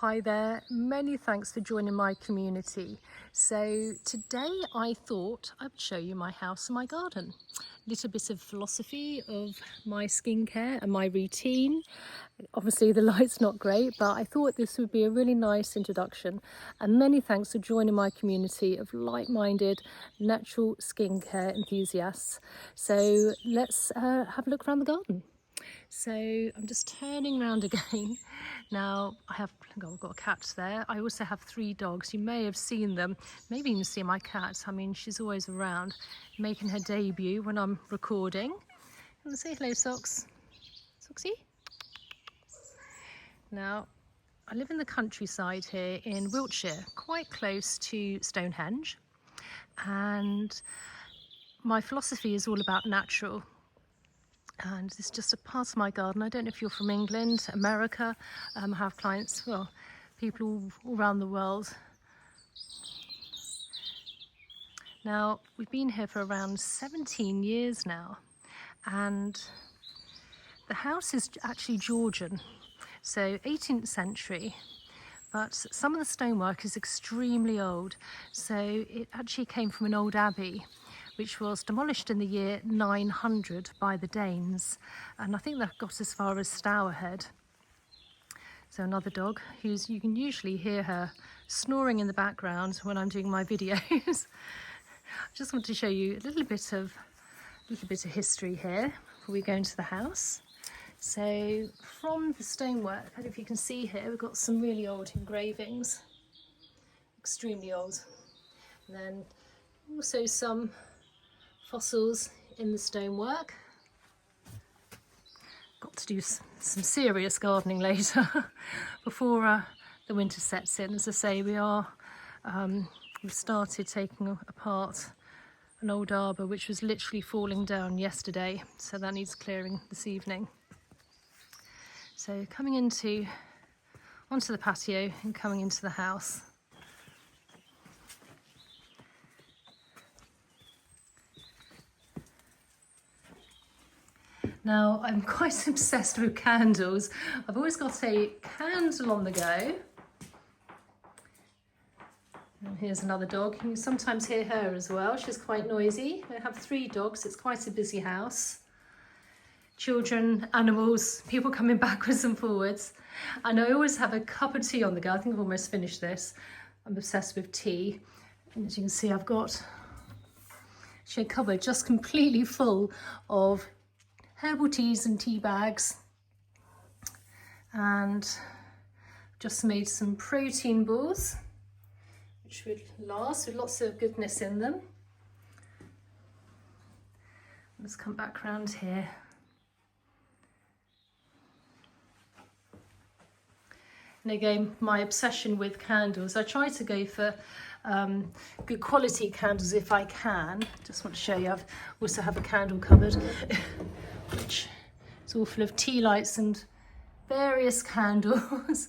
Hi there, many thanks for joining my community. So today I thought I would show you my house and my garden. A little bit of philosophy of my skincare and my routine. Obviously the light's not great, but I thought this would be a really nice introduction. And many thanks for joining my community of like-minded natural skincare enthusiasts. So let's have a look around the garden. So I'm just turning around again. Now I've got a cat there. I also have 3 dogs. You may have seen them, maybe even see my cat. I mean, she's always around, making her debut when I'm recording. And say hello, Socks. Soxy. Now, I live in the countryside here in Wiltshire, quite close to Stonehenge. And my philosophy is all about natural. And this is just a part of my garden. I don't know if you're from England, America. I have clients, well, people all around the world. Now, we've been here for around 17 years now, and the house is actually Georgian, so 18th century, but some of the stonework is extremely old. So it actually came from an old abbey, which was demolished in the year 900 by the Danes. And I think that got as far as Stourhead. So another dog who's, you can usually hear her snoring in the background when I'm doing my videos. I just want to show you a little bit of history here before we go into the house. So from the stonework, I don't know if you can see here, we've got some really old engravings, extremely old. And then also some fossils in the stonework. Got to do some serious gardening later before the winter sets in. As I say, we've started taking apart an old arbour which was literally falling down yesterday, so that needs clearing this evening. So coming onto the patio and coming into the house. Now, I'm quite obsessed with candles. I've always got a candle on the go. And here's another dog. You can sometimes hear her as well. She's quite noisy. I have 3 dogs. It's quite a busy house. Children, animals, people coming backwards and forwards. And I always have a cup of tea on the go. I think I've almost finished this. I'm obsessed with tea. And as you can see, I've got a cupboard just completely full of herbal teas and tea bags, and just made some protein balls which would last with lots of goodness in them. Let's come back around here. And again, my obsession with candles, I try to go for good quality candles if I can. Just want to show you, I also have a candle cupboard which is all full of tea lights and various candles.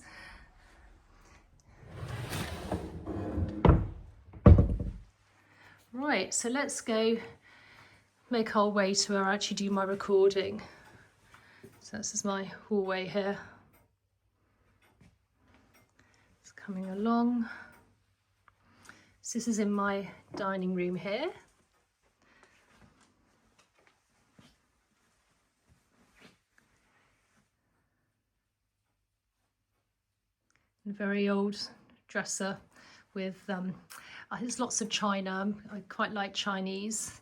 Right, so let's go make our way to where I actually do my recording. So this is my hallway here. It's coming along. So this is in my dining room here. A very old dresser with there's lots of china. I quite like Chinese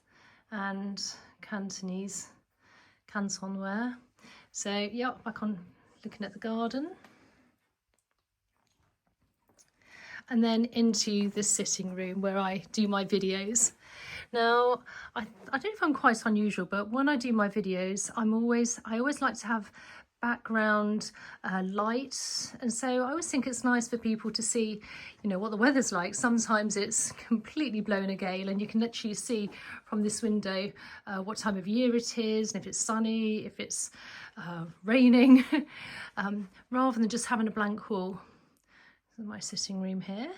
and Cantonese ware. So yeah, back on looking at the garden. And then into the sitting room where I do my videos. Now, I don't know if I'm quite unusual, but when I do my videos, I always like to have background light, and so I always think it's nice for people to see, you know, what the weather's like. Sometimes it's completely blown a gale and you can literally see from this window what time of year it is, and if it's sunny, if it's raining, rather than just having a blank wall. This is my sitting room here.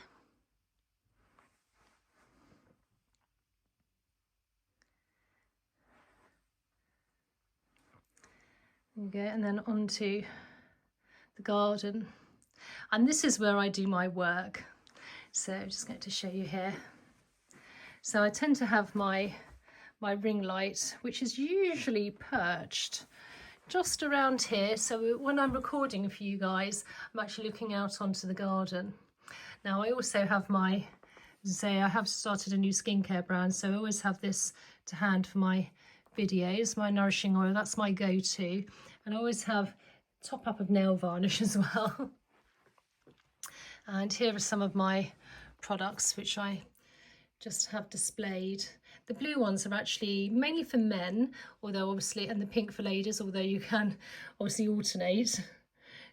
There you go, and then onto the garden. and this is where I do my work. So I'm just going to show you here. So I tend to have my ring light, which is usually perched just around here. So when I'm recording for you guys, I'm actually looking out onto the garden. Now I also have I have started a new skincare brand, so I always have this to hand for my videos. My nourishing oil, that's my go-to, and I always have top up of nail varnish as well. And here are some of my products which I just have displayed. The blue ones are actually mainly for men, although obviously, and the pink for ladies, although you can obviously alternate.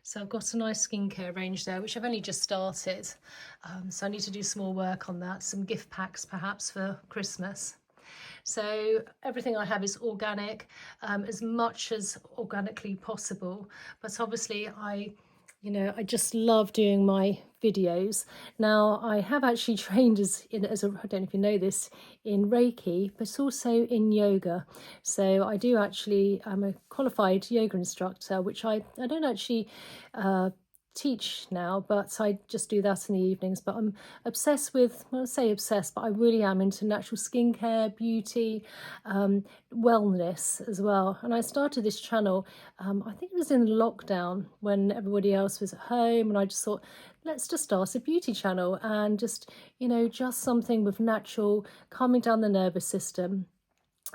So I've got a nice skincare range there, which I've only just started. So I need to do some more work on that, some gift packs perhaps for Christmas. So everything I have is organic, as much as organically possible. But obviously I just love doing my videos. Now I have actually trained I don't know if you know this, in Reiki, but also in yoga. So I do actually, I'm a qualified yoga instructor, which I don't actually teach now, but I just do that in the evenings. But I'm obsessed with, well, I say obsessed, but I really am into natural skincare, beauty, wellness as well. And I started this channel, I think it was in lockdown when everybody else was at home, and I just thought, let's just start a beauty channel and just, just something with natural, calming down the nervous system.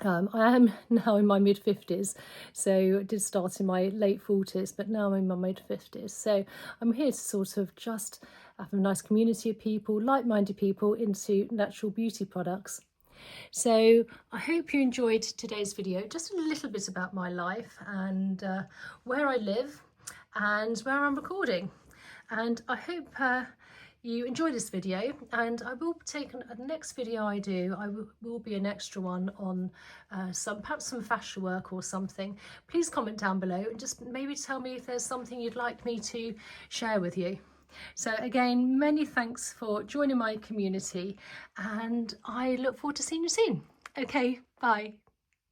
I am now in my mid-50s, so I did start in my late 40s, but now I'm in my mid-50s. So I'm here to sort of just have a nice community of people, like-minded people into natural beauty products. So I hope you enjoyed today's video, just a little bit about my life and where I live and where I'm recording. And I hope you enjoy this video, and I will take the next video I do, will be an extra one on perhaps some fascia work or something. Please comment down below and just maybe tell me if there's something you'd like me to share with you. So again, many thanks for joining my community, and I look forward to seeing you soon. Okay, bye.